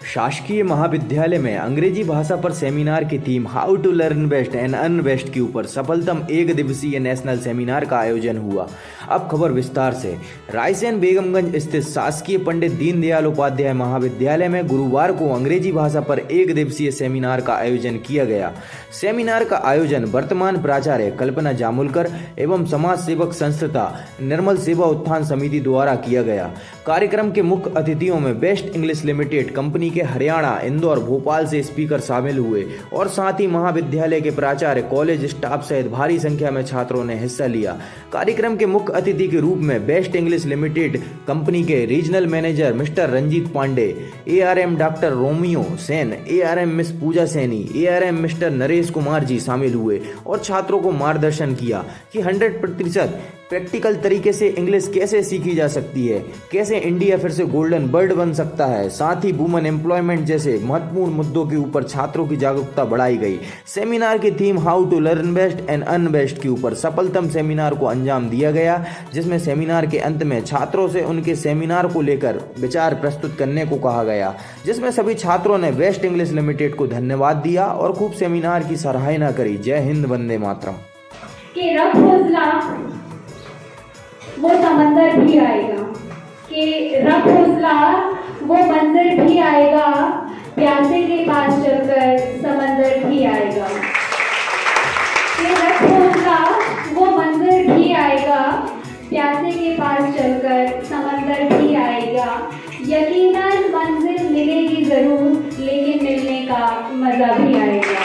शासकीय महाविद्यालय में अंग्रेजी भाषा पर सेमिनार की theme how to learn best and earn best के ऊपर सफलतम एक दिवसीय नेशनल सेमिनार का आयोजन हुआ। अब खबर विस्तार से। रायसेन बेगमगंज स्थित शासकीय पंडित दीनदयाल उपाध्याय महाविद्यालय में गुरुवार को अंग्रेजी भाषा पर एक दिवसीय सेमिनार का आयोजन किया गया। सेमिनार का आयोजन वर्तमान प्राचार्य कल्पना जामुलकर एवं समाज सेवक संस्था निर्मल सेवा उत्थान समिति द्वारा किया गया। कार्यक्रम के मुख्य अतिथियों में बेस्ट इंग्लिश लिमिटेड कंपनी के हरियाणा, इंदौर, भोपाल से स्पीकर शामिल हुए और साथ ही महाविद्यालय के प्राचार्य, कॉलेज स्टाफ सहित भारी संख्या में छात्रों ने हिस्सा लिया। कार्यक्रम के मुख्य अतिथि के रूप में बेस्ट इंग्लिश लिमिटेड कंपनी के regional manager mister Ranjit Pandey, ARM doctor Romeo Sen, ARM miss Puja Saini, ARM mister Naresh Kumar ji शामिल हुए और छात्रों को मार्गदर्शन किया कि 100% प्रैक्टिकल तरीके से इंग्लिश कैसे सीखी जा सकती है, कैसे इंडिया फिर से गोल्डन बर्ड बन सकता है। साथ ही वुमेन एम्प्लॉयमेंट जैसे महत्वपूर्ण मुद्दों के ऊपर छात्रों की जागरूकता बढ़ाई गई। सेमिनार की theme how to learn best and earn best के ऊपर सफलतम सेमिनार को अंजाम दिया गया, जिसमें सेमिनार के अंत में छात्रों से उनके सेमिनार को लेकर विचार प्रस्तुत करने को कहा गया, जिसमें सभी छात्रों ने बेस्ट इंग्लिश लिमिटेड को धन्यवाद दिया और खूब सेमिनार की सराहना करी। जय हिंद, वंदे मातरम। वो समंदर भी आएगा, कि रख हौसला वो मंदिर भी आएगा, प्यासे के पास चलकर समंदर भी आएगा। कि रख हौसला वो मंदिर भी आएगा, प्यासे के पास चलकर समंदर भी आएगा। यकीनन मंजिल मिलेगी जरूर, लेकिन मिलने का मजा भी आएगा।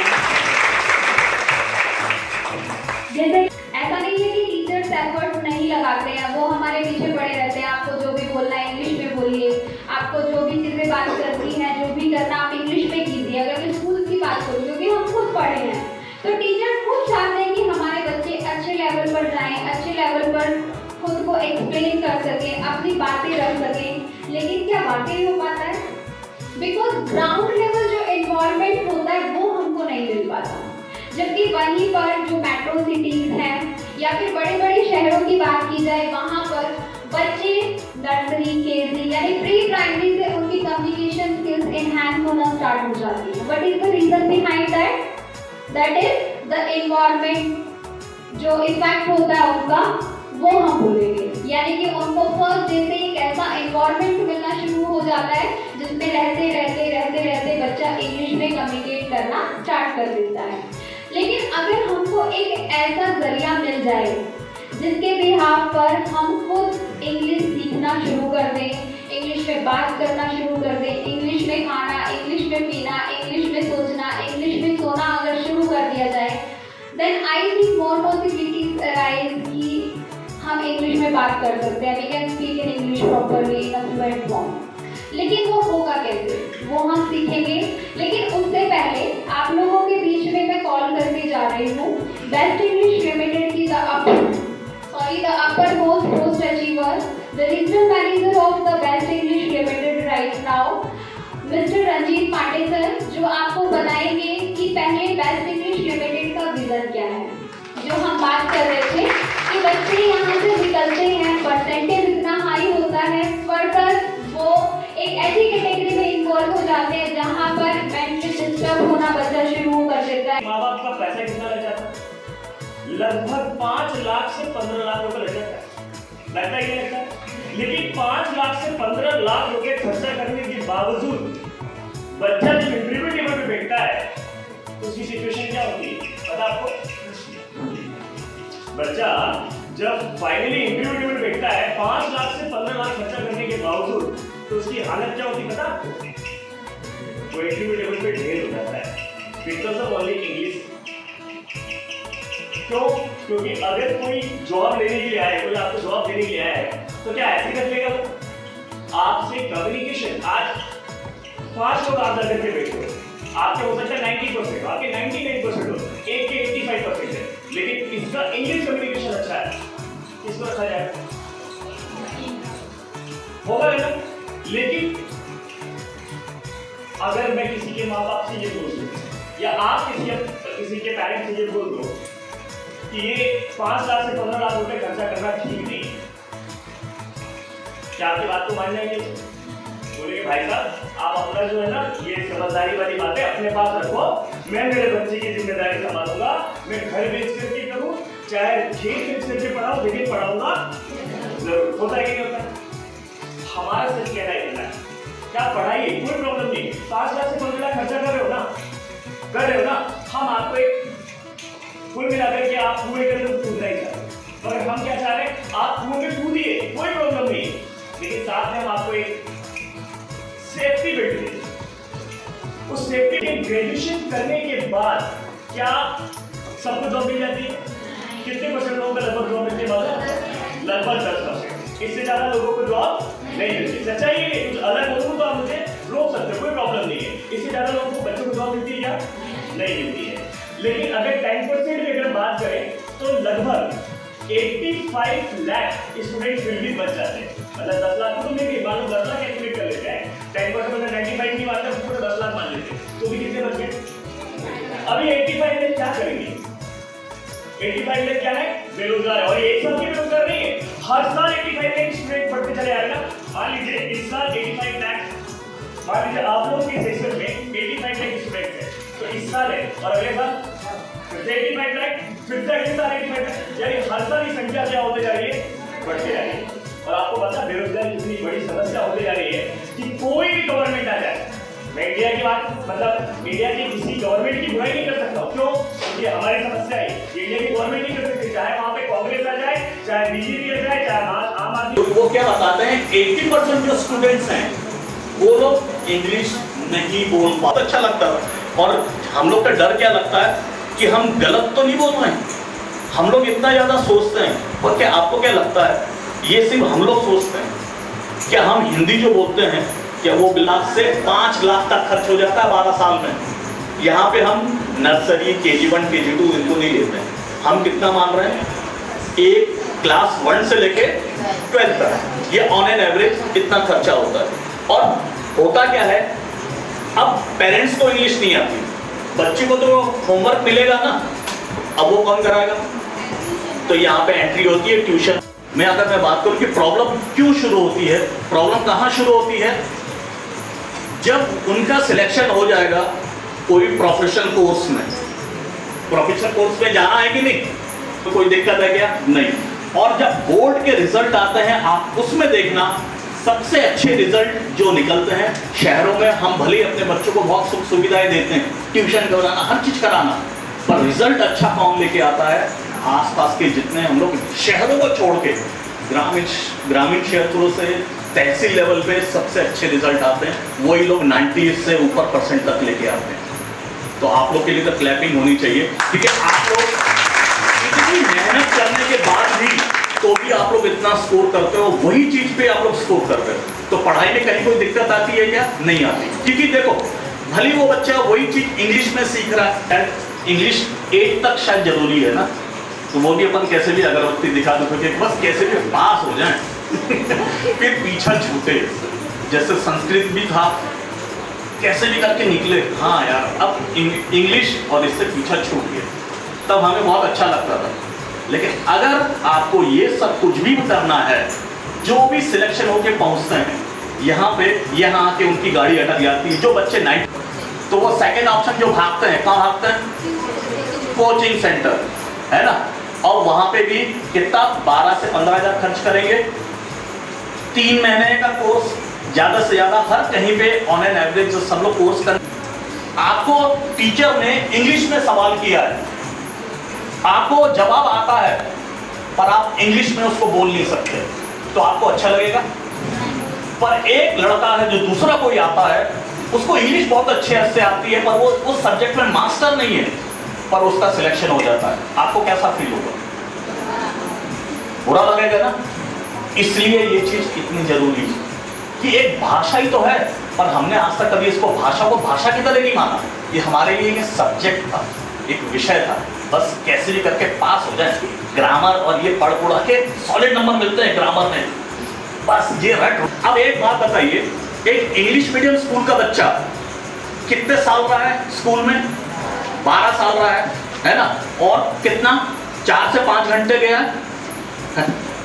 जैसे ऐसा नहीं है कि टीचर्स एफर्ट नहीं लगाते हैं, वो हमारे पीछे पड़े रहते हैं। आपको जो भी बोलना है इंग्लिश में बोलिए, आपको जो भी चीज़ें बात करती हैं, जो भी करना आप इंग्लिश में कीजिए। अगर मैं स्कूल की बात करूँ, क्योंकि हम खुद पढ़े हैं, तो टीचर्स खुद चाहते हैं कि हमारे बच्चे अच्छे लेवल पर जाएं, अच्छे लेवल पर खुद को एक्सप्लेन कर सकें, अपनी बातें रख सकें। लेकिन क्या वाकई हो पाता है? बिकॉज ग्राउंड लेवल जो एनवायरनमेंट होता है वो हमको नहीं मिल पाता। जबकि वहीं पर जो मेट्रो सिटीज हैं या फिर बड़े बड़े शहरों की बात की जाए, वहाँ पर बच्चे नर्सरी, KG यानी प्री प्राइमरी से उनकी कम्युनिकेशन स्किल्स एनहांस होना स्टार्ट हो जाती है। What is the reason behind that? That is the environment. जो इफेक्ट होता है उनका वो हम बोलेंगे, यानी कि उनको फर्स्ट डे से एक ऐसा एनवायरनमेंट मिलना शुरू हो जाता है जिसमें रहते रहते रहते रहते बच्चा इंग्लिश में कम्युनिकेट करना स्टार्ट कर देता है। लेकिन अगर हमको एक ऐसा जरिया मिल जाए जिसके बिहाफ पर हम खुद इंग्लिश सीखना शुरू कर दें, इंग्लिश में बात करना शुरू कर दें, इंग्लिश में खाना, इंग्लिश में पीना, इंग्लिश में सोचना, इंग्लिश में सोना अगर शुरू कर दिया जाए, then I think more possibilities arise कि हम इंग्लिश में बात कर सकते हैं। We can speak in English properly in a fluent form. लेकिन वो होगा कैसे, वो हम सीखेंगे। लेकिन उससे पहले आप लोगों के बीच में मैं कॉल करके जा रही हूँ बेस्ट इंग्लिश लिमिटेड की the uppermost post achiever, the regional manager of the Best English Limited right now, mister Ranjit Pandey sir, जो आपको बताएंगे कि पहले बेस्ट इंग्लिश लिमिटेड का विजन क्या है। जो हम बात कर रहे थे कि बच्चे यहाँ से निकलते हैं, परसेंटेज इतना हाई होता है, फर्दर वो एक ऐसी कैटेगरी में इन्वॉल्व हो जाते हैं जहाँ पर मेंटली डिस्टर्ब होना बच्चा शुरू कर देता है। माँ बाप का पैसा कितना लग जाता है? लगभग 5 लाख से 15 लाख रुपए लग जाता है। लगता है क्या लगता है? लेकिन 5 लाख से 15 लाख रुपए खर्चा करने के बावजूद बच्चा जब इंटरव्यू टेबल पे बैठता है तो उसकी सिचुएशन क्या होती है पता आपको? बच्चा जब फाइनली इंटरव्यू टेबल पे बैठता है 5 लाख से 15 लाख खर्चा करने के बावजूद, तो उसकी हालत क्या होती पता आपको? वो इंटरव्यू टेबल पे ढेर हो जाता है बिकॉज ऑफ ओनली इंग्लिश। क्यों? क्योंकि अगर कोई जॉब लेने के लिए आए, कोई आपको जॉब देने के लिए आया है, तो क्या ऐसे कर लेगा वो? आपसे कम्युनिकेशन, आज 5 लोग आप करके बैठे हो, आपके हो सकता है 90%, आपके 99% हो, एक के 85% है, लेकिन इसका इंग्लिश कम्युनिकेशन अच्छा है, इसको रखा जाएगा होगा ना। लेकिन अगर मैं किसी के माँ बाप से ये बोल दूं या आप किसी के पेरेंट्स से ये बोल दो कि ये 5 लाख से 15 लाख रुपए खर्चा करना ठीक नहीं, क्या आपकी बात को मान जाएंगे? बोले भाई साहब आप अपना जो है ना ये समझदारी वाली बातें अपने पास रखो, मैं मेरे बच्चे की जिम्मेदारी संभालूंगा, मैं घर बेच करके करूँ चाहे खेत बेच करके पढ़ाऊँ, लेकिन पढ़ाऊंगा जरूर। होता है कि नहीं होता? हमारा सच कहना है इतना, क्या पढ़ाइए कोई प्रॉब्लम नहीं, 5 लाख से 15 लाख खर्चा कर रहे हो ना, कर रहे हो ना, हम आपको एक कुल मिलाकर के आप कुएं के अंदर कूदना ही चाहते हैं, और हम क्या चाह रहे हैं आप कुएं में कूदिए कोई प्रॉब्लम नहीं, लेकिन साथ में हम आपको एक सेफ्टी बेल्ट दें। उस सेफ्टी के ग्रेजुएशन करने के बाद क्या सबको जॉब मिल जाती है? कितने परसेंट लोगों को लगभग जॉब मिलती है? लगभग 10%। इससे ज्यादा लोगों को जॉब नहीं मिलती। सच्चाई है, कुछ अलग लोगों को आप मुझे रोक सकते हो, कोई प्रॉब्लम नहीं है। इससे ज्यादा लोगों को बच्चों को जॉब मिलती है क्या? नहीं मिलती है। लेकिन अगर 10% की अगर बात करें तो लगभग 85 लाख स्टूडेंट फिर भी बच जाते हैं। मतलब 10 लाख तो नहीं, मान लो 10 लाख कैलकुलेट कर लेते हैं, 10% में 95 की बात है, पूरे 10 लाख मान लेते हैं, तो भी कितने बच गए? अभी 85 में क्या करेंगे? 85 में क्या है? बेरोजगार है, और एक साल की बेरोजगार नहीं है, हर साल 85 लाख स्टूडेंट बढ़ते चले आएगा। मान लीजिए इस साल 85 लाख, मान लीजिए आप लोग के सेक्शन में 85 लाख स्टूडेंट है, तो इस साल है और अगले साल फिर से 85 लाख, फिर से अगले साल 85 लाख, यानी हर साल की संख्या क्या होती जा रही है? बढ़ती जा रही है। और आपको पता बेरोजगारी इतनी बड़ी समस्या होती जा रही है कि कोई भी गवर्नमेंट आ जाए, मैं इंडिया की बात मतलब इंडिया की किसी गवर्नमेंट की बुराई नहीं कर सकता। क्यों? क्योंकि हमारी समस्या है इंडिया की गवर्नमेंट नहीं कर सकती, चाहे वहां पे कांग्रेस आ जाए, चाहे बीजेपी आ जाए, चाहे आम आदमी। वो क्या बताते हैं 80% जो स्टूडेंट्स हैं वो लोग इंग्लिश नहीं बोल पाते। अच्छा लगता है, और हम लोग का डर क्या लगता है कि हम गलत तो नहीं बोल रहे हैं, हम लोग इतना ज्यादा सोचते हैं। और क्या आपको क्या लगता है ये सिर्फ हम लोग सोचते हैं? क्या हम हिंदी जो बोलते हैं क्या वो लाख से 5 लाख तक खर्च हो जाता है 12 साल में? यहाँ पे हम नर्सरी KG1 KG2 इनको नहीं लेते हैं, हम कितना मान रहे हैं? एक क्लास 1 से लेके 12 तक, ये ऑन एन एवरेज कितना खर्चा होता है। और होता क्या है, अब पेरेंट्स को इंग्लिश नहीं आती, बच्चे को तो होमवर्क मिलेगा ना, अब वो कौन कराएगा? तो यहाँ पे एंट्री होती है ट्यूशन में। अगर मैं बात करूं कि प्रॉब्लम क्यों शुरू होती है, प्रॉब्लम कहां शुरू होती है? जब उनका सिलेक्शन हो जाएगा कोई प्रोफेशनल कोर्स में, प्रोफेशनल कोर्स में जाना है कि नहीं, तो कोई दिक्कत है क्या? नहीं। और जब बोर्ड के रिजल्ट आते हैं आप उसमें देखना, सबसे अच्छे रिजल्ट जो निकलते हैं शहरों में, हम भले अपने बच्चों को बहुत सुख सुविधाएं देते हैं, ट्यूशन कराना, हर चीज कराना, पर रिजल्ट अच्छा कौन लेके आता है? आसपास के जितने हम लोग शहरों को छोड़ के ग्रामीण क्षेत्रों से तहसील लेवल पे सबसे अच्छे रिजल्ट आते हैं, वही लोग 90 से ऊपर % तक लेके आते हैं। तो आप लोग के लिए तो क्लैपिंग होनी चाहिए, क्योंकि आप लोग इतनी मेहनत करने के बाद भी तो भी आप लोग इतना स्कोर करते हो, वही चीज पे आप लोग स्कोर करते हो। तो पढ़ाई में कहीं कोई दिक्कत आती है क्या? नहीं आती। क्योंकि देखो भले वो बच्चा वही चीज इंग्लिश में सीख रहा है, इंग्लिश 8 तक शायद जरूरी है ना, तो वो भी अपन कैसे भी अगरबत्ती दिखा दो कि बस कैसे भी पास हो जाए फिर पीछा छूटे। जैसे संस्कृत भी था, कैसे भी करके निकले, हाँ यार अब इंग्लिश, और इससे पीछा छूट गया, तब हमें बहुत अच्छा लगता था। लेकिन अगर आपको ये सब कुछ भी करना है, जो भी सिलेक्शन होके पहुंचते हैं यहाँ पे, यहाँ आके उनकी गाड़ी अटक जाती है। जो बच्चे 9 तो वो सेकेंड ऑप्शन जो भागते हैं, कहाँ भागते हैं? कोचिंग सेंटर, है ना। और वहां पे भी कितना 12 से 15 हजार खर्च करेंगे, 3 महीने का कोर्स ज्यादा से ज्यादा, हर कहीं पे ऑन एन एवरेज जो सब लोग कोर्स कर। आपको टीचर ने इंग्लिश में सवाल किया है, आपको जवाब आता है, पर आप इंग्लिश में उसको बोल नहीं सकते, तो आपको अच्छा लगेगा? पर एक लड़का है जो दूसरा कोई आता है, उसको इंग्लिश बहुत अच्छे से आती है, पर वो उस सब्जेक्ट में मास्टर नहीं है, पर उसका सिलेक्शन हो जाता है, आपको कैसा फील होगा? बुरा लगेगा ना। इसलिए ये चीज इतनी जरूरी है कि एक भाषा ही तो है, पर हमने आज तक कभी इसको भाषा को भाषा की तरह नहीं माना। ये हमारे लिए एक सब्जेक्ट था, एक विषय था, बस कैसे भी करके पास हो जाए। ग्रामर और ये पढ़ पढ़ा के सॉलिड नंबर मिलते हैं ग्रामर में, बस ये रट। अब एक बात बताइए, एक इंग्लिश मीडियम स्कूल का बच्चा कितने साल रहा है स्कूल में? 12 साल रहा है ना, और कितना 4 से 5 घंटे गया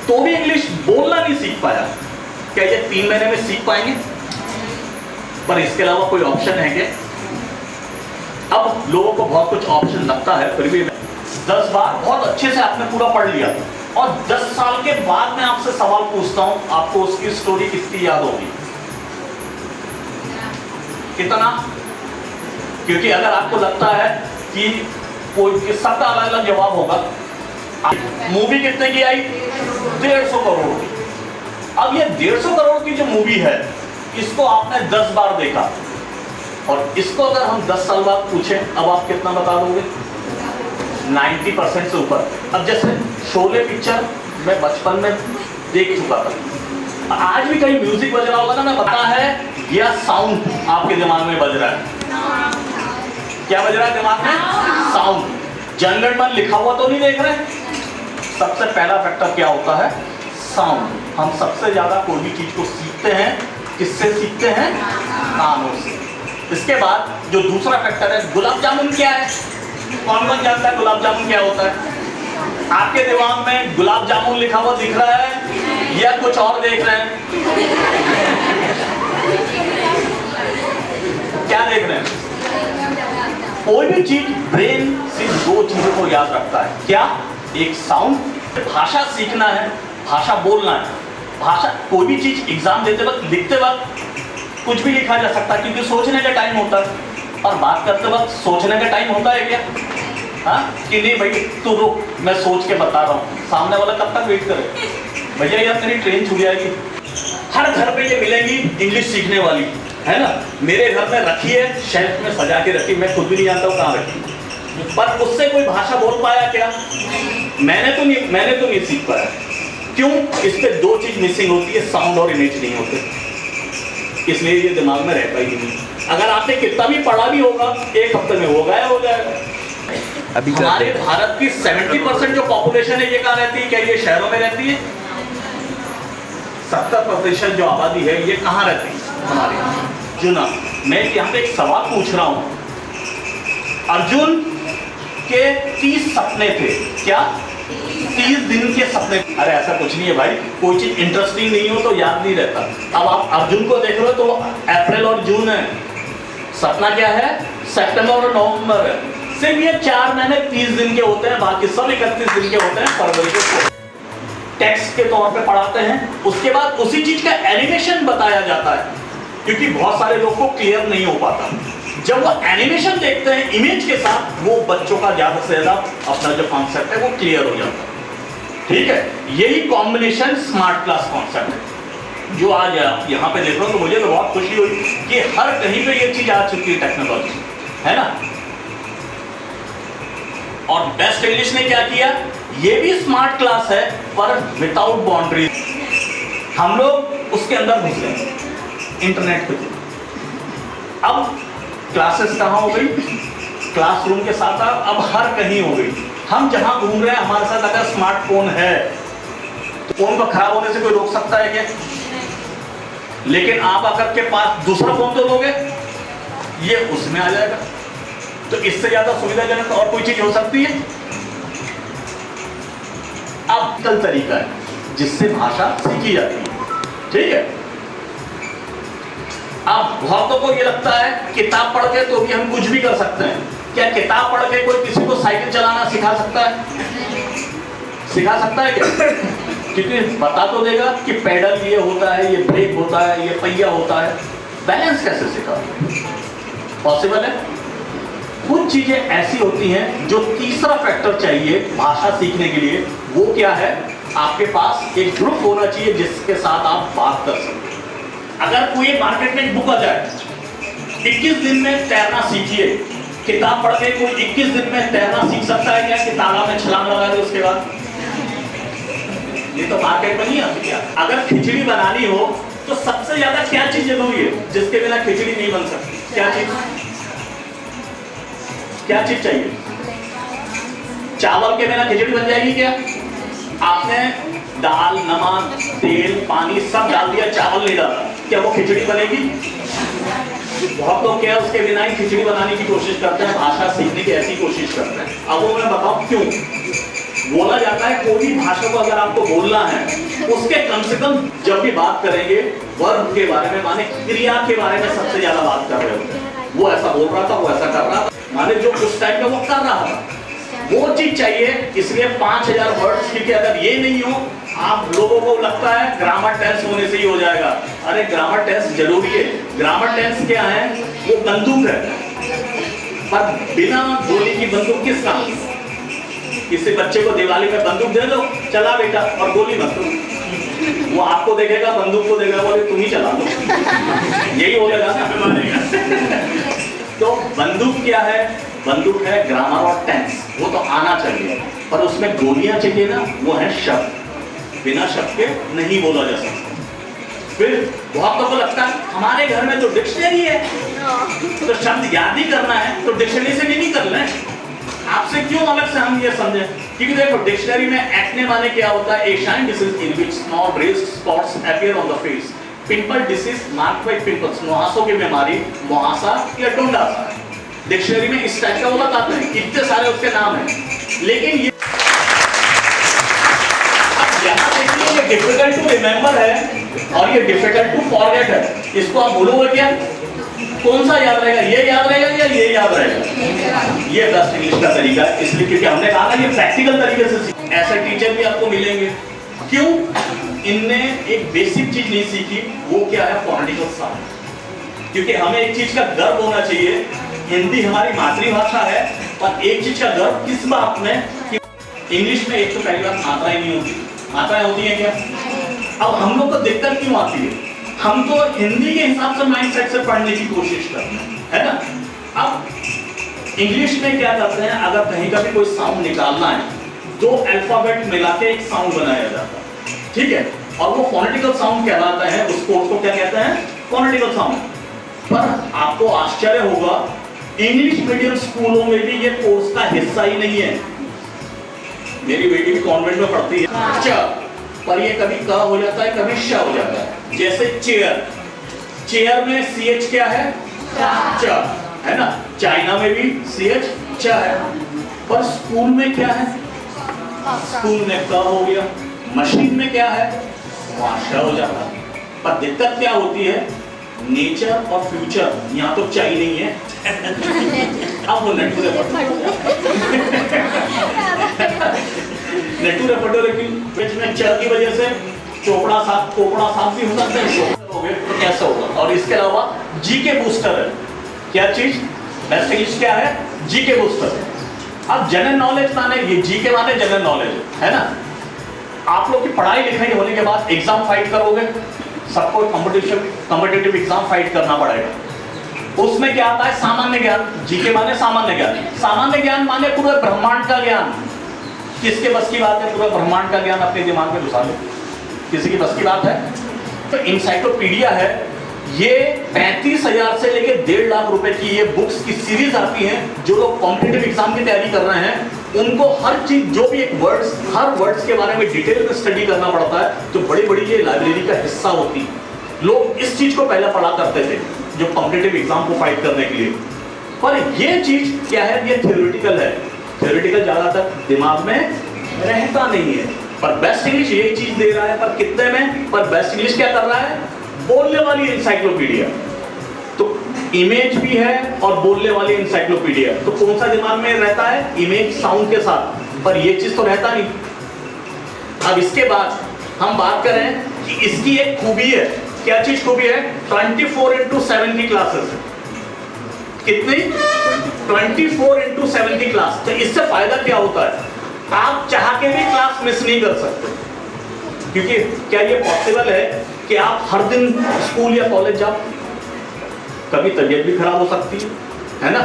तो भी इंग्लिश बोलना नहीं सीख पाया। क्या ये 3 महीने में सीख पाएंगे? पर इसके अलावा कोई ऑप्शन है क्या? अब लोगों को बहुत कुछ ऑप्शन लगता है, फिर भी 10 बार बहुत अच्छे से आपने पूरा पढ़ लिया और 10 साल के बाद मैं आपसे सवाल पूछता हूं, आपको उसकी स्टोरी कितनी याद होगी? कितना? क्योंकि अगर आपको लगता है कि कोई सबका अलग अलग जवाब होगा। मूवी कितने की आई? 150 करोड़ की। अब ये 150 करोड़ की जो मूवी है, इसको आपने 10 बार देखा और इसको अगर हम 10 साल बाद पूछें, अब आप कितना बता दोगे? 90% से ऊपर। अब जैसे शोले पिक्चर मैं बचपन में देख चुका था, आज भी कहीं म्यूजिक बज रहा होगा ना, मैं पता है या साउंड आपके दिमाग में बज रहा है? क्या बज रहा है दिमाग में? साउंड। जनगण मन लिखा हुआ तो नहीं देख रहे? सबसे पहला फैक्टर क्या होता है? साउंड। हम सबसे ज्यादा कोई भी चीज को सीखते हैं, किससे सीखते हैं? कानों से। इसके बाद जो दूसरा फैक्टर है, गुलाब जामुन क्या है? कौन कौन जानता है गुलाब जामुन क्या होता है? आपके दिमाग में गुलाब जामुन लिखा हुआ दिख रहा है या कुछ और देख रहे हैं? क्या देख रहे हैं? कोई भी चीज ब्रेन सिर्फ 2 चीजों को याद रखता है। क्या? एक साउंड। भाषा सीखना है, भाषा बोलना है। भाषा, कोई भी चीज एग्जाम देते वक्त, लिखते वक्त कुछ भी लिखा जा सकता है, क्योंकि सोचने का टाइम होता है। और बात करते वक्त सोचने का टाइम होता है क्या? हाँ कि नहीं भाई तू रुक, मैं सोच के बता रहा हूँ। सामने वाला कब तक वेट करे? भैया यार मेरी ट्रेन छूट जाएगी। हर घर पे ये मिलेगी इंग्लिश सीखने वाली, है ना? मेरे घर में रखी है, शेल्फ में सजा के रखी, मैं खुद भी नहीं जानता हूँ कहाँ रखी। पर उससे कोई भाषा बोल पाया क्या? मैंने तो नहीं सीख पाया। क्यों? इस पे 2 चीज मिसिंग होती है, साउंड और इमेज नहीं होते, इसलिए ये दिमाग में रहता ही नहीं। अगर आपने कितना भी पढ़ा भी होगा, 1 हफ्ते में हो जाएगा। अभी हमारे भारत की 70% जो पॉपुलेशन है, ये कहाँ रहती है? क्या ये शहरों में रहती है? 70% जो आबादी है, ये कहाँ रहती है? हमारे अर्जुन। मैं यहाँ पे एक सवाल पूछ रहा हूँ। अर्जुन के 30 सपने थे। क्या? 30 दिन के सपने। अरे ऐसा कुछ नहीं है भाई, कोई चीज इंटरेस्टिंग नहीं हो तो याद नहीं रहता। अब आप अर्जुन को देख रहे हो तो अप्रैल और जून है, सपना क्या है? सितंबर और नवंबर है। सिर्फ ये 4 महीने 30 दिन के होते हैं, बाकी सब 31 दिन के होते हैं। फरवरी को टेक्स्ट के तौर पे पढ़ाते हैं, उसके बाद उसी चीज का एनिमेशन बताया जाता है, क्योंकि बहुत सारे लोग को क्लियर नहीं हो पाता। जब वो एनिमेशन देखते हैं इमेज के साथ, वो बच्चों का ज्यादा से ज्यादा अपना जो कॉन्सेप्ट है वो क्लियर हो जाता है। ठीक है, यही कॉम्बिनेशन स्मार्ट क्लास कॉन्सेप्ट है जो आज आप यहाँ पे देख रहे हो। तो मुझे तो बहुत खुशी हुई कि हर कहीं पे ये चीज आ चुकी है, टेक्नोलॉजी, है ना? और बेस्ट इंग्लिश ने क्या किया? ये भी स्मार्ट क्लास है पर विदाउट बाउंड्रीज। हम लोग उसके अंदर घुस गए इंटरनेट पे। अब क्लासेस कहाँ हो गई? क्लासरूम के साथ अब हर कहीं हो गई। हम जहां घूम रहे हैं, हमारे साथ अगर स्मार्टफोन है तो फोन को खराब होने से कोई रोक सकता है क्या? लेकिन आप अगर के पास दूसरा फोन तो लोगे, ये उसमें आ जाएगा। तो इससे ज्यादा सुविधाजनक और कोई चीज हो सकती है? अब कल तरीका है जिससे भाषा सीखी जाती है। ठीक है, अब बहुतों को ये लगता है किताब पढ़ के तो भी हम कुछ भी कर सकते हैं। क्या किताब पढ़ के कोई किसी को साइकिल चलाना सिखा सकता है? सिखा सकता है क्या? क्योंकि बता तो देगा कि पैडल ये होता है, ये ब्रेक होता है, ये पहिया होता है। बैलेंस कैसे सिखा? पॉसिबल है? कुछ चीजें ऐसी होती हैं जो तीसरा फैक्टर चाहिए भाषा सीखने के लिए। वो क्या है? आपके पास एक ग्रुप होना चाहिए जिसके साथ आप बात कर सकते हैं। अगर कोई मार्केट में एक बुक आ जाए, 21 दिन में तैरना सीखिए, किताब पढ़ के कोई 21 दिन में तैरना सीख सकता है क्या? कि तालाब में छलांग लगा दे उसके बाद? ये तो मार्केट में नहीं आती। क्या अगर खिचड़ी बनानी हो तो सबसे ज्यादा क्या चीज जरूरी है जिसके बिना खिचड़ी नहीं बन सकती? क्या चीज? क्या चीज चाहिए? चावल के बिना खिचड़ी बन जाएगी क्या? आपने दाल, नमक, तेल, पानी सब डाल दिया, चावल नहीं डाला, क्या वो खिचड़ी बनेगी? बहुत लोग क्या उसके बिना ही खिचड़ी बनाने की कोशिश करते हैं, भाषा सीखने की ऐसी कोशिश करते हैं। अब वो मैं बताऊं क्यों? बोला जाता है कोई भी भाषा को अगर आपको बोलना है, उसके कम से कम जब भी बात करेंगे वर्ब के बारे में, माने क्रिया के बारे में सबसे ज्यादा बात कर रहे होते हैं। वो ऐसा बोल रहा था, वो ऐसा कर रहा था, माने जो उस टाइम में वो कर रहा था, वो चीज चाहिए। इसलिए 5000 वर्ड्स, क्योंकि अगर ये नहीं हो, आप लोगों को लगता है ग्रामर टेंस होने से ही हो जाएगा। अरे ग्रामर टेंस जरूरी है। ग्रामर टेंस क्या है? वो बंदूक है, पर बिना गोली की बंदूक किस काम? किसी बच्चे को दिवाली में बंदूक दे दो, चला बेटा, और गोली मत दो। वो आपको देखेगा, बंदूक को देखेगा, बोले तुम ही चला दो। यही हो जाएगा ना। तो बंदूक क्या है? बंदूक है ग्रामर और टेंस, वो तो आना चाहिए, पर उसमें गोलियां चाहिए ना, वो है शब्द। बिना शब्द के नहीं बोला जा सकता। फिर बहुत लोगों को लगता है हमारे घर में तो डिक्शनरी है, तो शब्द याद ही करना है, तो डिक्शनरी से भी नहीं कर लें। आपसे क्यों अलग से हम ये समझें? क्योंकि देखो डिक्शनरी में एक्ने माने क्या होता है? A shine disease in which small raised spots appear on the face. Pimple disease marked by pimples, मुहासों की बीमारी, मुहासा या डोंडासा। डिक्शनरी में इस टाइप का वो बताते हैं, इतने सारे उसके नाम हैं। लेकिन ये अब यहाँ देखिए, ये डिफिकल्ट टू रिमेंबर है और ये डिफिकल्ट टू फॉरगेट है। इसको आप बोलोगे क्या? कौन सा याद रहेगा? ये याद रहेगा या ये याद रहेगा? ये बेस्ट इंग्लिश का तरीका है, इसलिए क्योंकि हमने कहा ना ये प्रैक्टिकल तरीके से। ऐसे टीचर भी आपको मिलेंगे। क्यों? इनने एक बेसिक चीज नहीं सीखी, वो क्या है? फोनेटिकल साउंड। क्योंकि हमें एक चीज का गर्व होना चाहिए, हिंदी हमारी मातृभाषा है, पर एक चीज का गर्व किस बात में कि इंग्लिश में एक तो पहली बात मात्राएं नहीं होती। मात्राएं होती हैं क्या? अब हम लोग को दिक्कत क्यों आती है? हम तो हिंदी के हिसाब से माइंडसेट से पढ़ने की कोशिश करते हैं, है ना? अब इंग्लिश में क्या करते हैं, अगर कहीं का भी कोई साउंड निकालना है, 2 अल्फाबेट मिला के एक साउंड बनाया जाता है, ठीक है? और वो फोनेटिकल साउंड कहलाता है। उस कोर्स को क्या कहते हैं? फोनेटिकल साउंड। पर आपको आश्चर्य होगा, इंग्लिश मीडियम स्कूलों में भी ये कोर्स का हिस्सा ही नहीं है। मेरी बेटी भी कॉन्वेंट में पढ़ती है, च, पर ये कभी क हो जाता है, कभी श हो जाता है। जैसे चेयर, चेयर में CH क्या है? च, है ना? चाइना में भी CH च है, पर स्कूल में क्या है? स्कूल में क हो गया। मशीन में क्या है? वहां श हो जाता है। पर दिक्कत क्या होती है? नेचर और फ्यूचर यहाँ तो चाहिए नहीं है। अब वो नेटू रेफर में च की वजह से चोपड़ा साफ कोपड़ा साफ भी हो सकता है, तो कैसा होगा? और इसके अलावा जीके बूस्टर है। क्या चीज? बेस्ट इंग्लिश क्या है? GK booster. अब जनरल नॉलेज माने ये जीके माने जनरल नॉलेज, है ना? आप लोग की पढ़ाई लिखाई होने के बाद एग्जाम फाइट करोगे, सबको कॉम्पिटिटिव एग्जाम फाइट करना पड़ेगा। उसमें क्या आता है? सामान्य ज्ञान। जीके माने सामान्य ज्ञान। सामान्य ज्ञान माने पूरे ब्रह्मांड का ज्ञान। किसके बस की बात है पूरा ब्रह्मांड का ज्ञान अपने दिमाग में घुसा लो? किसी की बस की बात है? तो इंसाइक्लोपीडिया है, ये 35,000 से लेके 1.5 लाख रुपए की ये बुक्स की सीरीज आती है। जो लोग कॉम्पिटिटिव एग्जाम की तैयारी कर रहे हैं, उनको हर चीज, जो भी एक वर्ड्स, हर वर्ड्स के बारे में डिटेल में स्टडी करना पड़ता है। तो बड़ी बड़ी ये लाइब्रेरी का हिस्सा होती है। लोग इस चीज को पहले पढ़ा करते थे, जो कॉम्पिटिटिव एग्जाम को फाइट करने के लिए। पर ये चीज क्या है? ये थ्योरेटिकल है। थ्योरेटिकल ज्यादातर दिमाग में रहता नहीं है। पर बेस्ट इंग्लिश यही चीज दे रहा है, पर कितने में? पर बेस्ट इंग्लिश क्या कर रहा है? बोलने वाली इंसाइक्लोपीडिया। तो इमेज भी है और बोलने वाली इंसाइक्लोपीडिया। तो कौन सा दिमाग में रहता है? इमेज साउंड के साथ, पर ये चीज तो रहता नहीं। अब इसके बाद हम बात करें कि इसकी एक खूबी है। क्या चीज खूबी है? 24/7 की क्लासेस। कितनी? 24/7 की क्लास। तो इससे फायदा क्या होता है? आप चाह के भी क्लास मिस नहीं कर सकते। क्योंकि क्या ये पॉसिबल है कि आप हर दिन स्कूल या कॉलेज जाओ? कभी तबीयत भी खराब हो सकती है ना?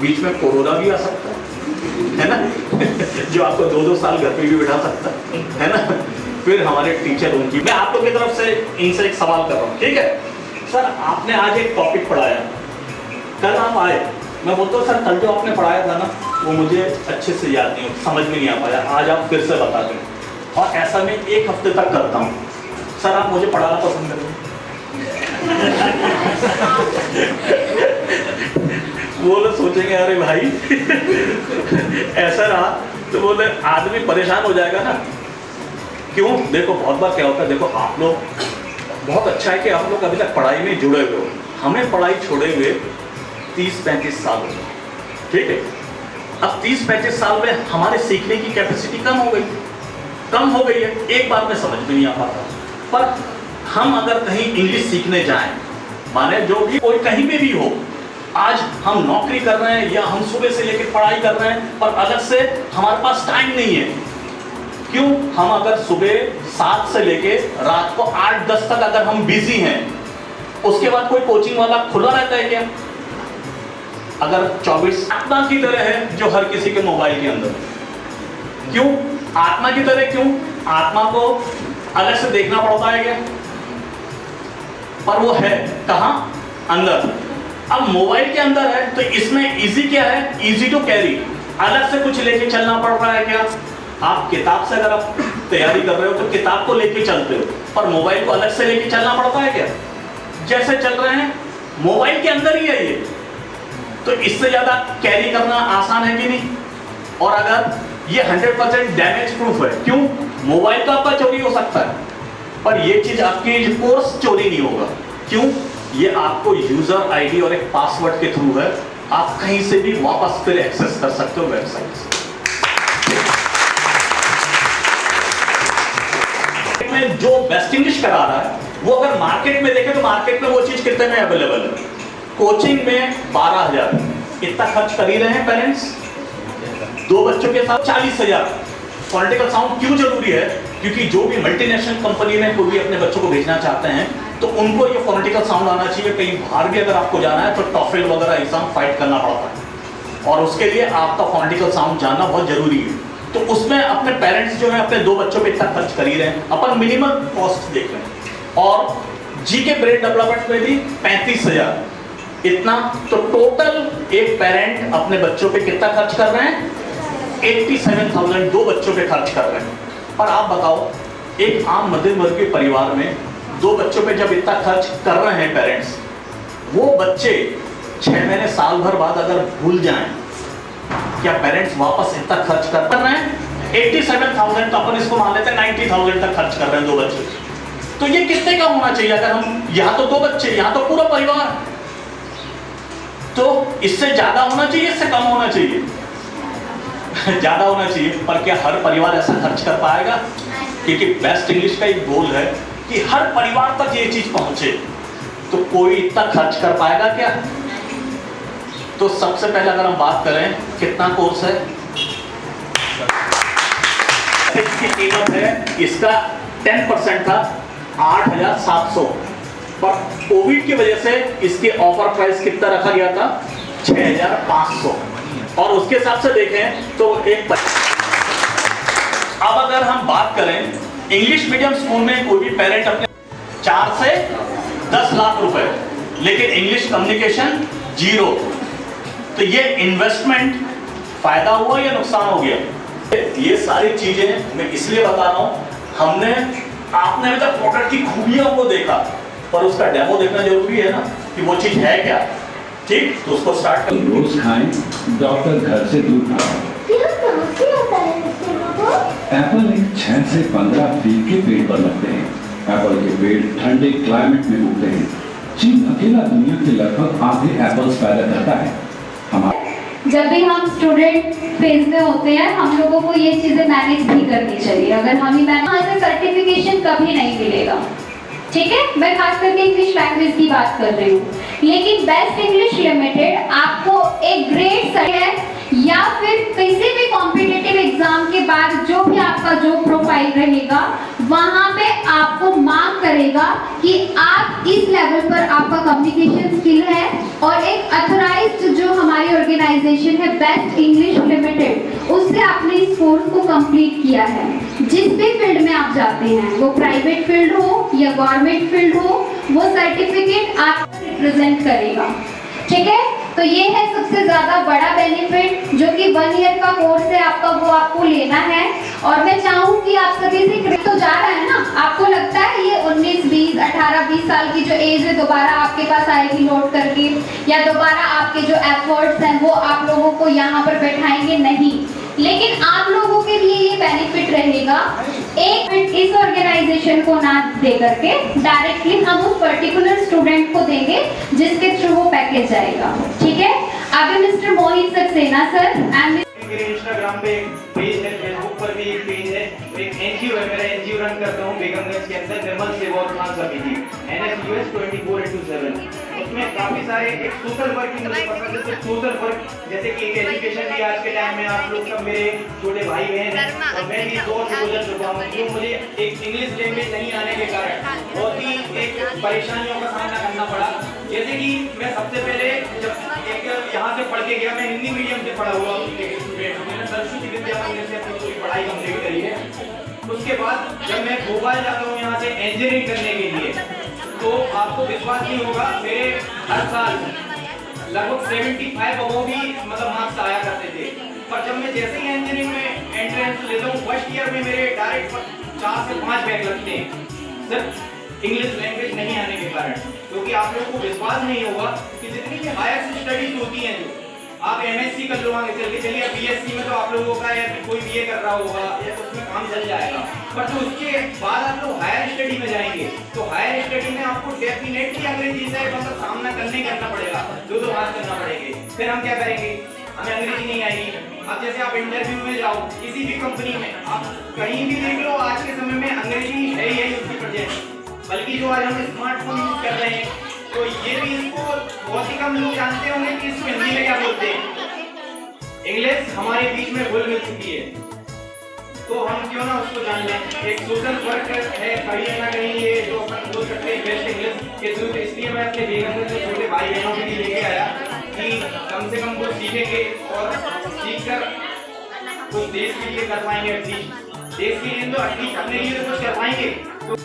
बीच में कोरोना भी आ सकता है ना? जो आपको 2-2 साल घर पे भी बिठा सकता है ना? फिर हमारे टीचर, उनकी, मैं आप लोग की तरफ से इनसे एक सवाल कर रहा हूँ, ठीक है? सर आपने आज एक टॉपिक पढ़ाया, कल आप आए, मैं बोलता हूँ सर कल जो आपने पढ़ाया था ना वो मुझे अच्छे से याद नहीं, समझ में नहीं आ पाया, आज आप फिर से बता दें। और ऐसा मैं 1 हफ्ते तक करता हूँ। सर आप मुझे पढ़ाना पसंद करेंगे? वो लोग सोचेंगे अरे भाई ऐसा रहा तो बोले आदमी परेशान हो जाएगा ना। क्यों? देखो बहुत बार क्या होता है, देखो आप लोग, बहुत अच्छा है कि आप लोग अभी तक पढ़ाई में जुड़े हुए हो। हमें पढ़ाई छोड़े हुए 30-35 साल हो गए, ठीक है। अब 30-35 साल में हमारे सीखने की कैपेसिटी कम हो गई है, एक बार में समझ में नहीं आ पाता। पर हम अगर कहीं इंग्लिश सीखने जाएं, माने जो भी कोई कहीं पे भी हो, आज हम नौकरी कर रहे हैं या हम सुबह से लेकर पढ़ाई कर रहे हैं, पर अलग से हमारे पास टाइम नहीं है। क्यों? हम अगर सुबह 7 से लेके रात को 8-10 तक अगर हम बिजी हैं, उसके बाद कोई कोचिंग वाला खुला रहता है क्या? अगर 24 आत्मा की तरह है जो हर किसी के मोबाइल के अंदर। क्यों आत्मा की तरह? क्यों? आत्मा को अलग से देखना पड़ता है क्या? पर वो है कहां? अंदर। अब मोबाइल के अंदर है तो इसमें इजी क्या है? Easy to carry. अलग से कुछ लेके चलना पड़ रहा है क्या? आप किताब से अगर आप तैयारी कर रहे हो तो किताब को लेके चलते हो, पर मोबाइल को अलग से लेके चलना पड़ता है क्या? जैसे चल रहे हैं मोबाइल के अंदर ही है ये, तो इससे ज्यादा कैरी करना आसान है कि नहीं? और अगर ये 100% डैमेज प्रूफ है। क्यों? मोबाइल तो आपका चोरी हो सकता है, पर ये चीज आपकी कोर्स चोरी नहीं होगा। क्यों? ये आपको यूजर आईडी और एक पासवर्ड के थ्रू है, आप कहीं से भी वापस फिर एक्सेस कर सकते हो वेबसाइट से। में जो बेस्ट इंग्लिश करा रहा है वो अगर मार्केट में देखें तो मार्केट में वो चीज कितने में अवेलेबल है? कोचिंग में 12,000 इतना खर्च कर ही रहे हैं पेरेंट्स। 2 बच्चों के साथ 40,000। फोनेटिकल साउंड क्यों जरूरी है? क्योंकि जो भी मल्टीनेशनल कंपनी में कोई भी अपने बच्चों को भेजना चाहते हैं तो उनको ये फोनेटिकल साउंड आना चाहिए। कहीं बाहर भी अगर आपको जाना है तो टॉफिल वगैरह एग्जाम फाइट करना पड़ता है, और उसके लिए आपका फोनेटिकल साउंड जानना बहुत जरूरी है। तो उसमें अपने पेरेंट्स जो है अपने 2 बच्चों पे इतना खर्च कर ही रहे हैं, अपन मिनिमम कॉस्ट देख रहे हैं। और जीके ब्रेन डेवलपमेंट में भी 35,000 इतना। तो टोटल एक पेरेंट अपने बच्चों पे कितना खर्च कर रहे हैं? 87,000 2 बच्चों पे खर्च कर रहे हैं। पर आप बताओ, एक आम मध्यम वर्गीय परिवार में 2 बच्चों पे जब इतना खर्च कर रहे हैं पेरेंट्स, वो बच्चे 6 महीने साल भर बाद अगर भूल जाएं, क्या पेरेंट्स वापस इतना खर्च कर रहे हैं? 87,000 तो अपन इसको मान लेते हैं 90,000 तक खर्च कर रहे हैं 2 बच्चे। तो ये कितने का होना चाहिए? अगर हम यहाँ तो 2 बच्चे, यहाँ तो पूरा परिवार, तो इससे ज्यादा होना चाहिए, इससे कम होना चाहिए? ज्यादा होना चाहिए। पर क्या हर परिवार ऐसा खर्च कर पाएगा? क्योंकि बेस्ट इंग्लिश का एक गोल है कि हर परिवार तक ये चीज पहुंचे, तो कोई इतना खर्च कर पाएगा क्या? तो सबसे पहले अगर हम बात करें कितना कोर्स है, इसकी कीमत है, इसका 10% था 8,700, पर कोविड की वजह से इसके ऑफर प्राइस कितना रखा गया था? 6,500। और उसके हिसाब से देखें तो एक अब अगर हम बात करें इंग्लिश मीडियम स्कूल में कोई भी पेरेंट अपने 4 से 10 लाख रुपए, लेकिन इंग्लिश कम्युनिकेशन 0, तो ये इन्वेस्टमेंट फायदा हुआ या नुकसान हो गया? ये सारी चीजें मैं इसलिए बता रहा हूं, आपने अभी तक प्रोडक्ट की खूबियों को देखा, पर उसका डेमो देखना जरूरी है ना कि वो चीज है क्या। ठीक, तो उसको स्टार्ट कर। रोज खाएं, डॉक्टर घर से दूर खाएं। एप्पल एक 6 से 15 फीट के पेड़ पर लगते हैं। एप्पल के पेड़ ठंडे क्लाइमेट में उगते हैं। चीन अकेला दुनिया के लगभग आधे एप्पल्स पैदा करता है। जब भी हम स्टूडेंट फेज में होते हैं, हम लोगों को ये चीजें मैनेज भी करनी चाहिए। अगर हम ही यहाँ से सर्टिफिकेशन कभी नहीं मिलेगा, ठीक है? मैं खास करके इंग्लिश लैंग्वेज की बात कर रही हूँ, लेकिन बेस्ट इंग्लिश लिमिटेड आपको एक ग्रेड है या फिर किसी भी कॉम्पिटिटिव एग्जाम के बाद जो भी आपका जो प्रोफाइल रहेगा, वहां पे आपको मार्क करेगा कि आप इस लेवल पर आपका कम्युनिकेशन स्किल है, और एक अथोराइज्ड जो हमारी ऑर्गेनाइजेशन है बेस्ट इंग्लिश लिमिटेड, उससे आपने इस कोर्स को कंप्लीट किया है। जिस भी फील्ड में आप जाते हैं, वो प्राइवेट फील्ड हो या गवर्नमेंट फील्ड हो, वो सर्टिफिकेट आपको रिप्रेजेंट करेगा, ठीक है? तो ये है सबसे ज्यादा बड़ा बेनिफिट, जो कि 1 ईयर का कोर्स है आपका, वो आपको लेना है। और मैं चाहूँ कि आप सभी से तो जा रहा है ना, आपको लगता है ये 19, 20, 18, 20 साल की जो एज है दोबारा आपके पास आएगी लौट करके, या दोबारा आपके जो एफर्ट्स हैं वो आप लोगों को यहाँ पर बैठाएंगे? नहीं, लेकिन आप लोगों के लिए ये बेनिफिट रहेगा, एक इस ऑर्गेनाइजेशन को ना दे करके डायरेक्टली हम उस पर्टिकुलर स्टूडेंट को देंगे जिसके थ्रू वो पैकेज जाएगा। ठीक है, अभी mister Mohit Saxena sir and मेरे इंस्टाग्राम पे एक पेज है, फेसबुक पर भी एक पेज है, एक एनजीओ है, मेरा एनजीओ रन करता हूँ बेगमगंज के अंदर, निर्मल सेवा उत्थान समिति NSUS 24/7। उसमें काफी सारे एक सोशल वर्क की मुझे पसंद है, सिर्फ सोशल वर्क, जैसे कि एक एजुकेशन भी आज के टाइम में आप लोग सब मेरे छोटे भाई बहन हैं और मैं भी इस दौर से गुजर चुका हूँ, जो मुझे एक इंग्लिश लैंग्वेज नहीं आने के कारण बहुत ही एक परेशानियों का सामना करना पड़ा। जैसे कि मैं सबसे पहले जब एक यहाँ से पढ़ के गया, मैं हिंदी मीडियम से पढ़ा हुआ स्टूडेंट, मैंने सरस्वती विद्या मंदिर से अपनी पूरी पढ़ाई कंप्लीट करी है। उसके बाद जब मैं भोपाल जाता हूँ यहाँ से इंजीनियरिंग करने के लिए, तो आपको विश्वास नहीं होगा, मेरे हर साल लगभग 75 अबव भी मतलब मार्क्स आया करते थे। पर जब मैं जैसे ही इंजीनियरिंग में एंट्रेंस लेता हूँ, फर्स्ट ईयर में मेरे डायरेक्ट 4 से 5 बैक लगते हैं, सिर्फ इंग्लिश लैंग्वेज नहीं आने के कारण। क्योंकि आप लोगों को विश्वास नहीं होगा कि जितनी भी हायर स्टडीज होती हैं, जो आप MSc कर लो आगे चल के, चलिए BSc में तो आप लोगों का या कोई BA कर रहा होगा या उसमें काम चल जाएगा, पर जो उसके बाद आप लोग हायर स्टडी में जाएंगे तो हायर स्टडी में आपको डेफिनेटली अंग्रेजी से मतलब सामना करना पड़ेगा, दो बात करना पड़ेगी। फिर हम क्या करेंगे, हमें अंग्रेजी नहीं आएगी। अब जैसे आप इंटरव्यू में जाओ किसी भी कंपनी में, आप कहीं भी देख लो, आज के समय में अंग्रेजी है ही उसकी प्रेजेंट। बल्कि जो आज हम स्मार्टफोन यूज कर रहे हैं, तो ये भी इसको बहुत ही कम लोग जानते होंगे कि इसको हिंदी में क्या बोलते हैं। इंग्लिश हमारे बीच में घुल मिल चुकी है, तो हम क्यों ना उसको जान लें। एक सोशल वर्क है, कहीं ना कहीं ये जो अपन बोल सकते हैं बेस्ट इंग्लिश के थ्रू। इसलिए मैं अपने बेगमगंज से छोटे भाई बहनों के लिए लेके आया कि कम से कम वो सीखेंगे और सीख कर कुछ देश के लिए कर पाएंगे, एटलीस्ट देश के लिए तो एटलीस्ट अपने लिए तो कुछ कर पाएंगे।